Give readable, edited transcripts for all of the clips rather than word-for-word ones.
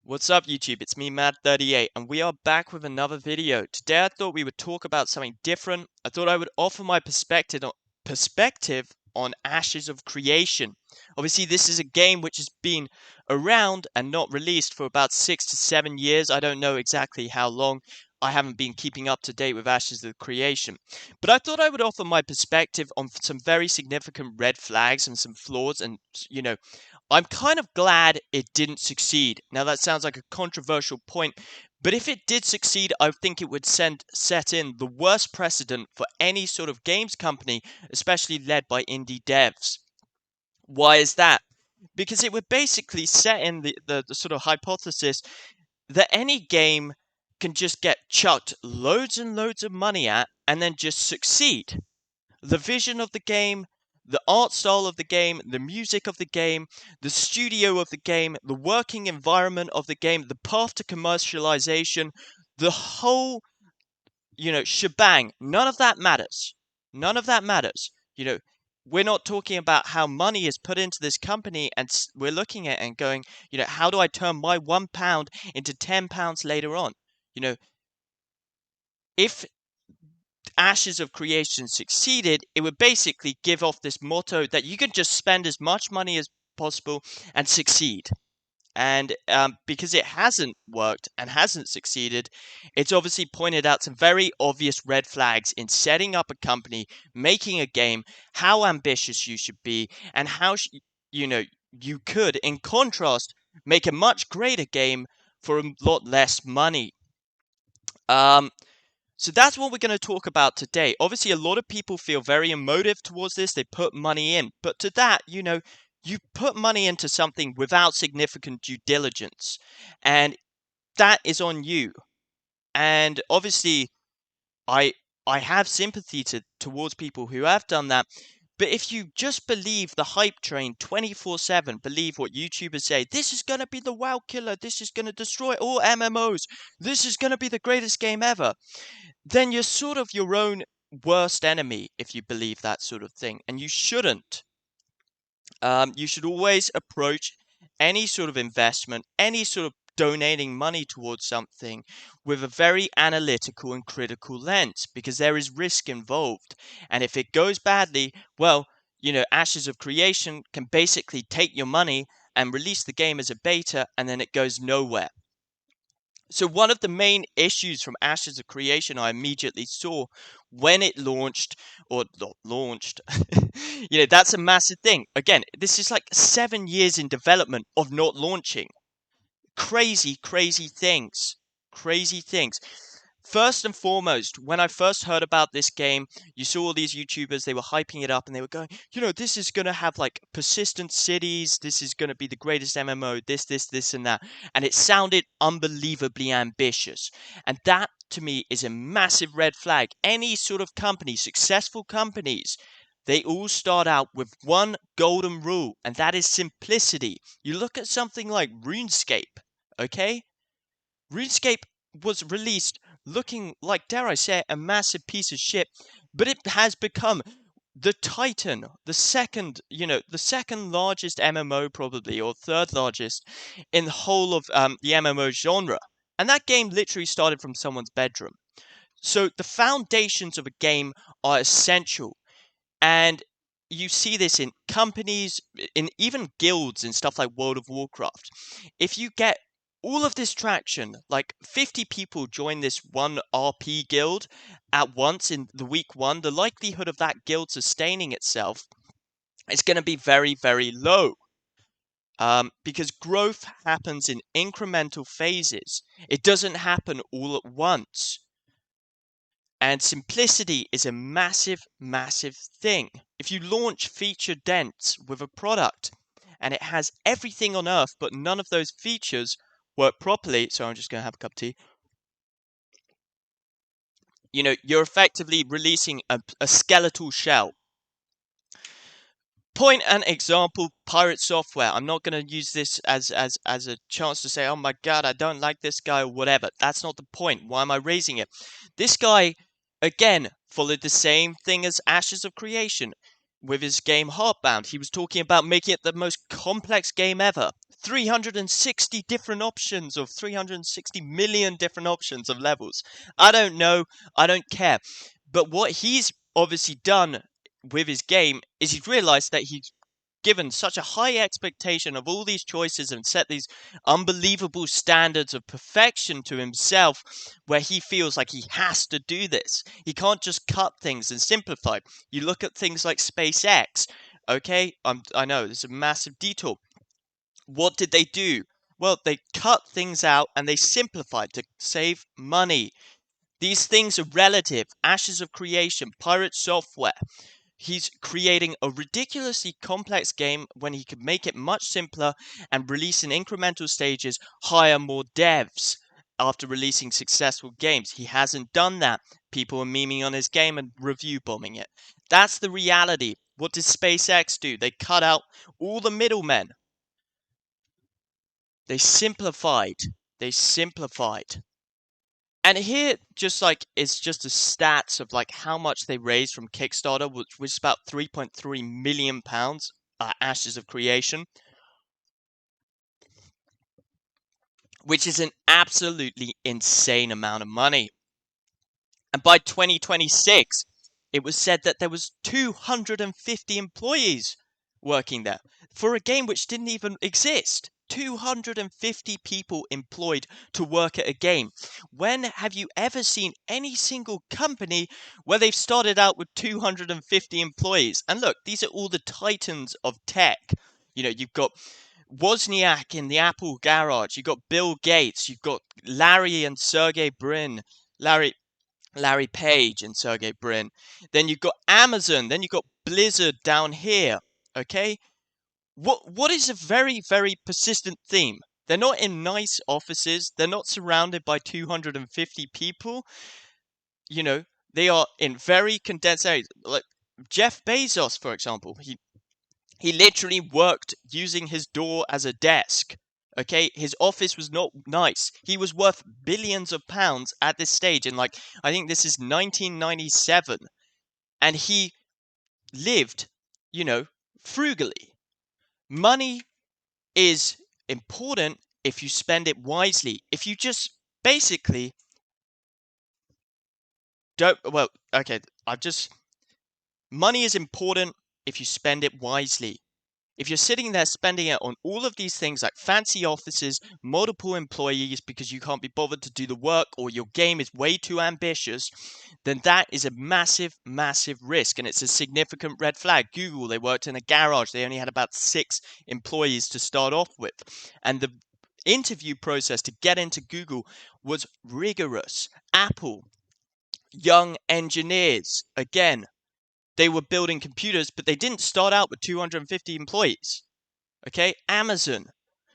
What's up, YouTube? It's me, Matt38, and we are back with another video. Today I thought we would talk about something different. I thought I would offer my perspective on Ashes of Creation. Obviously, this is a game which has been around and not released for about 6 to 7 years. I don't know exactly how long. I haven't been keeping up to date with Ashes of Creation. But I thought I would offer my perspective on some very significant red flags and some flaws and, I'm kind of glad it didn't succeed. Now, that sounds like a controversial point, but if it did succeed, I think it would set in the worst precedent for any sort of games company, especially led by indie devs. Why is that? Because it would basically set in the sort of hypothesis that any game can just get chucked loads and loads of money at and then just succeed. The vision of the game, the art style of the game, the music of the game, the studio of the game, the working environment of the game, the path to commercialization, the whole, shebang. None of that matters. None of that matters. We're not talking about how money is put into this company, and we're looking at it and going, how do I turn my £1 into £10 later on? If Ashes of Creation succeeded, it would basically give off this motto that you can just spend as much money as possible and succeed. And because it hasn't worked and hasn't succeeded, it's obviously pointed out some very obvious red flags in setting up a company, making a game, how ambitious you should be, and how you could, in contrast, make a much greater game for a lot less money. So that's what we're going to talk about today. Obviously, a lot of people feel very emotive towards this. They put money in. But to that, you put money into something without significant due diligence. And that is on you. And obviously, I have sympathy towards people who have done that. But if you just believe the hype train 24/7, believe what YouTubers say, this is going to be the WoW killer, this is going to destroy all MMOs, this is going to be the greatest game ever, then you're sort of your own worst enemy if you believe that sort of thing. And you shouldn't. You should always approach any sort of investment, any sort of donating money towards something with a very analytical and critical lens, because there is risk involved. And if it goes badly, well, Ashes of Creation can basically take your money and release the game as a beta, and then it goes nowhere. So one of the main issues from Ashes of Creation I immediately saw when it launched, or not launched, that's a massive thing. Again, this is like 7 years in development of not launching. Crazy, crazy things. Crazy things. First and foremost, when I first heard about this game, you saw all these YouTubers, they were hyping it up and they were going, this is going to have like persistent cities, this is going to be the greatest MMO, this, and that. And it sounded unbelievably ambitious. And that, to me, is a massive red flag. Any sort of company, successful companies, they all start out with one golden rule, and that is simplicity. You look at something like RuneScape, okay? RuneScape was released looking like, dare I say, a massive piece of shit, but it has become the titan, the second largest MMO probably, or third largest in the whole of the MMO genre. And that game literally started from someone's bedroom. So the foundations of a game are essential. And you see this in companies, in even guilds and stuff like World of Warcraft. If you get all of this traction, like 50 people join this one RP guild at once in the week one, the likelihood of that guild sustaining itself is going to be very, very low. Because growth happens in incremental phases. It doesn't happen all at once. And simplicity is a massive, massive thing. If you launch feature dense with a product and it has everything on earth, but none of those features work properly, so I'm just going to have a cup of tea. You're effectively releasing a skeletal shell. Point and example, Pirate Software. I'm not going to use this as a chance to say, oh my god, I don't like this guy or whatever. That's not the point. Why am I raising it? This guy, again, followed the same thing as Ashes of Creation with his game Heartbound. He was talking about making it the most complex game ever. 360 different options or 360 million different options of levels. I don't know. I don't care. But what he's obviously done with his game is he's realized that he's given such a high expectation of all these choices and set these unbelievable standards of perfection to himself where he feels like he has to do this. He can't just cut things and simplify. You look at things like SpaceX. Okay, I know this is a massive detour. What did they do? Well, they cut things out and they simplified to save money. These things are relative. Ashes of Creation, Pirate Software. He's creating a ridiculously complex game when he could make it much simpler and release in incremental stages, hire more devs after releasing successful games. He hasn't done that. People are memeing on his game and review bombing it. That's the reality. What did SpaceX do? They cut out all the middlemen. They simplified. They simplified. And here, just like, it's just the stats of like how much they raised from Kickstarter, which was about £3.3 million, Ashes of Creation, which is an absolutely insane amount of money. And by 2026, it was said that there was 250 employees working there for a game which didn't even exist. 250 people employed to work at a game. When have you ever seen any single company where they've started out with 250 employees? And look, these are all the titans of tech. You know, you've got Wozniak in the Apple garage. You've got Bill Gates. You've got Larry and Sergey Brin. Larry Page and Sergey Brin. Then you've got Amazon. Then you've got Blizzard down here. Okay? What is a very, very persistent theme? They're not in nice offices. They're not surrounded by 250 people. You know, they are in very condensed areas. Like Jeff Bezos, for example. He literally worked using his door as a desk. Okay, his office was not nice. He was worth billions of pounds at this stage, and like I think this is 1997, and he lived, you know, frugally. Money is important if you spend it wisely. If you just basically don't, well, okay, money is important if you spend it wisely. If you're sitting there spending it on all of these things like fancy offices, multiple employees because you can't be bothered to do the work, or your game is way too ambitious, then that is a massive, massive risk, and it's a significant red flag. Google, they worked in a garage. They only had about 6 employees to start off with. And the interview process to get into Google was rigorous. Apple, young engineers. Again, they were building computers, but they didn't start out with 250 employees. Okay, Amazon,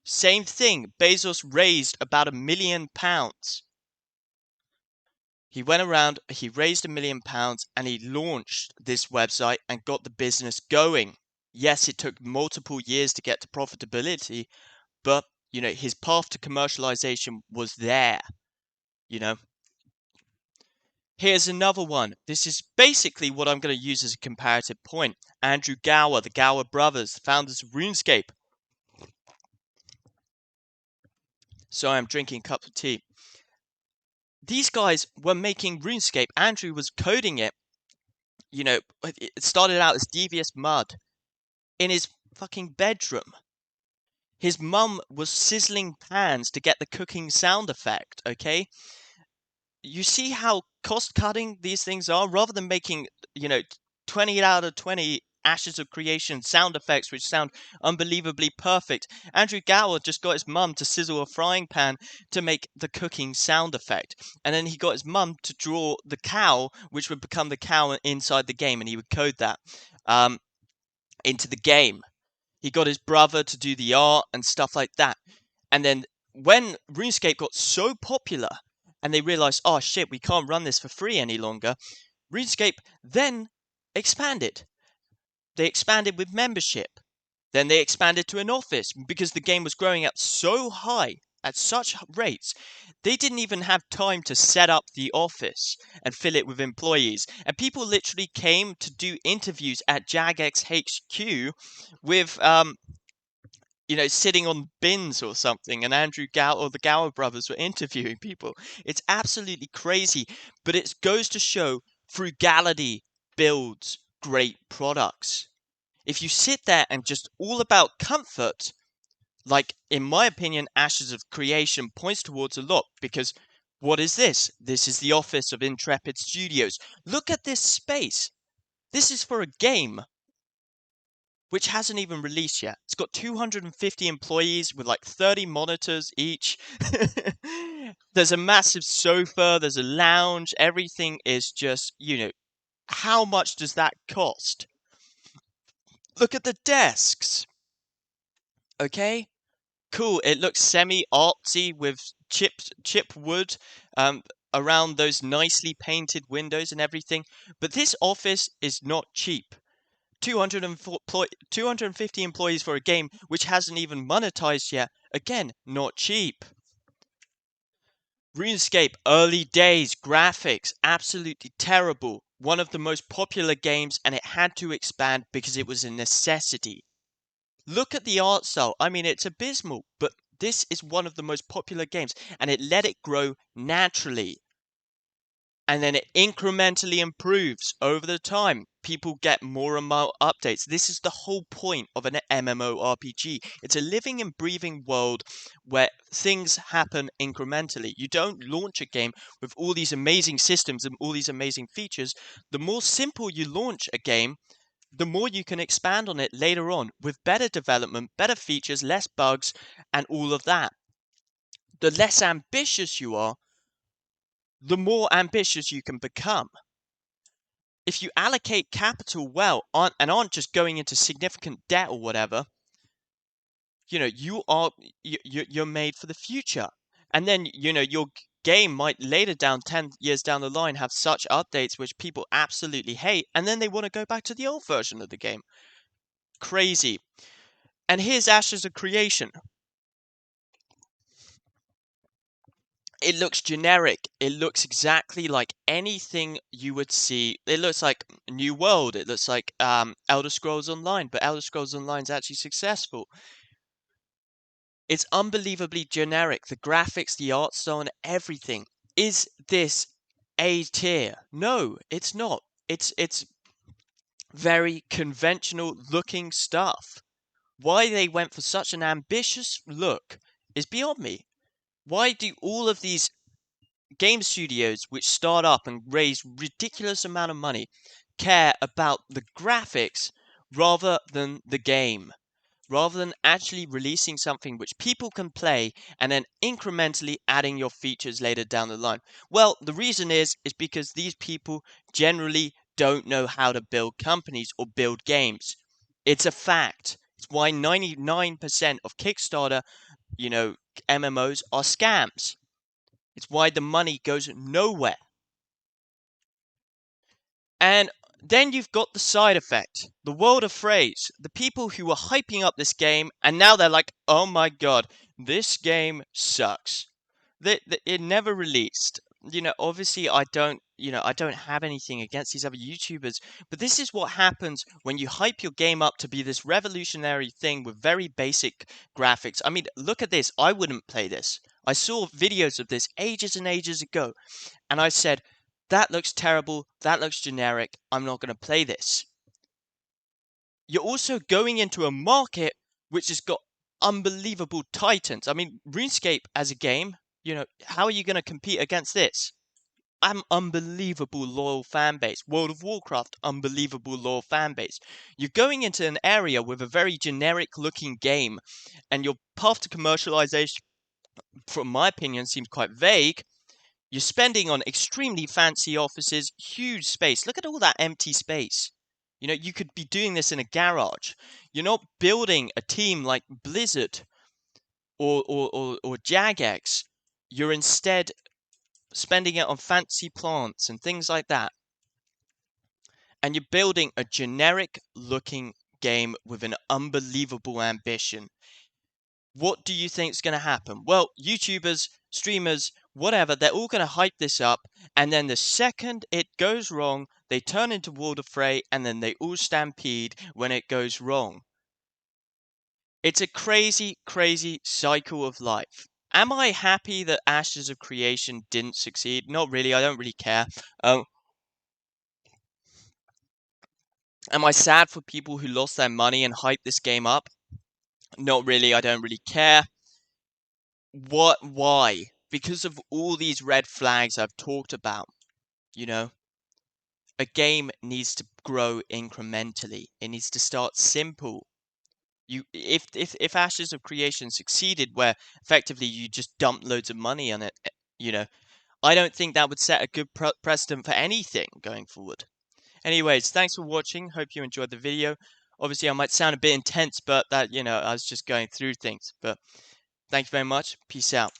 same thing. Bezos raised about £1 million. He went around, he raised £1 million, and he launched this website and got the business going. Yes, it took multiple years to get to profitability, but you know, his path to commercialization was there. You know, here's another one. This is basically what I'm going to use as a comparative point. Andrew Gower, the Gower brothers, the founders of RuneScape. So I'm drinking a cup of tea. These guys were making RuneScape. Andrew was coding it. You know, it started out as devious mud in his fucking bedroom. His mum was sizzling pans to get the cooking sound effect, okay? You see how cost-cutting these things are? Rather than making, you know, 20 out of 20 Ashes of Creation sound effects which sound unbelievably perfect, Andrew Gower just got his mum to sizzle a frying pan to make the cooking sound effect. And then he got his mum to draw the cow, which would become the cow inside the game, and he would code that into the game. He got his brother to do the art and stuff like that. And then when RuneScape got so popular and they realized, oh shit, we can't run this for free any longer, RuneScape then expanded. They expanded with membership. Then they expanded to an office because the game was growing at so high, at such rates, they didn't even have time to set up the office and fill it with employees. And people literally came to do interviews at Jagex HQ with, sitting on bins or something, and Andrew Gow or the Gower brothers were interviewing people. It's absolutely crazy, but it goes to show frugality builds great products. If you sit there and just all about comfort, like in my opinion, Ashes of Creation points towards a lot, because what is this? This is the office of Intrepid Studios. Look at this space. This is for a game which hasn't even released yet. It's got 250 employees with like 30 monitors each. There's a massive sofa, there's a lounge, everything is just, how much does that cost? Look at the desks. Okay? Cool. It looks semi-artsy with chip wood around those nicely painted windows and everything. But this office is not cheap. 250 employees for a game which hasn't even monetized yet. Again, not cheap. RuneScape, early days, graphics, absolutely terrible. One of the most popular games, and it had to expand because it was a necessity. Look at the art style. I mean, it's abysmal, but this is one of the most popular games, and it let it grow naturally. And then it incrementally improves over the time. People get more and more updates. This is the whole point of an MMORPG. It's a living and breathing world where things happen incrementally. You don't launch a game with all these amazing systems and all these amazing features. The more simple you launch a game, the more you can expand on it later on with better development, better features, less bugs, and all of that. The less ambitious you are, the more ambitious you can become. If you allocate capital well and aren't just going into significant debt or whatever, you're made for the future. And then your game might later down 10 years down the line have such updates which people absolutely hate, and then they want to go back to the old version of the game. Crazy. And here's Ashes of Creation. It looks generic. It looks exactly like anything you would see. It looks like New World. It looks like Elder Scrolls Online, but Elder Scrolls Online is actually successful. It's unbelievably generic. The graphics, the art style, and everything. Is this A tier? No, it's not. It's very conventional looking stuff. Why they went for such an ambitious look is beyond me. Why do all of these game studios which start up and raise ridiculous amount of money care about the graphics rather than the game? Rather than actually releasing something which people can play and then incrementally adding your features later down the line? Well, the reason is because these people generally don't know how to build companies or build games. It's a fact. It's why 99% of Kickstarter, MMOs are scams. It's why the money goes nowhere. And then you've got the side effect, the world of phrase, the people who were hyping up this game, and now they're like, oh my god, this game sucks. It never released. Obviously I don't have anything against these other YouTubers, but this is what happens when you hype your game up to be this revolutionary thing with very basic graphics. I mean, look at this. I wouldn't play this. I saw videos of this ages and ages ago, and I said, that looks terrible, that looks generic, I'm not going to play this. You're also going into a market which has got unbelievable titans. I mean, RuneScape as a game, how are you going to compete against this? Unbelievable loyal fan base. World of Warcraft, unbelievable loyal fan base. You're going into an area with a very generic looking game, and your path to commercialization, from my opinion, seems quite vague. You're spending on extremely fancy offices, huge space. Look at all that empty space. You could be doing this in a garage. You're not building a team like Blizzard or Jagex. You're instead spending it on fancy plants and things like that. And you're building a generic looking game with an unbelievable ambition. What do you think is going to happen? Well, YouTubers, streamers, whatever, they're all going to hype this up, and then the second it goes wrong, they turn into World of Fray, and then they all stampede when it goes wrong. It's a crazy, crazy cycle of life. Am I happy that Ashes of Creation didn't succeed? Not really. I don't really care. Um, am I sad for people who lost their money and hyped this game up? Not really. I don't really care. What? Why? Because of all these red flags I've talked about. You know, a game needs to grow incrementally. It needs to start simple. If Ashes of Creation succeeded, where effectively you just dump loads of money on it, you know, I don't think that would set a good precedent for anything going forward. Anyways, thanks for watching. Hope you enjoyed the video. Obviously, I might sound a bit intense, but that, I was just going through things. But thank you very much. Peace out.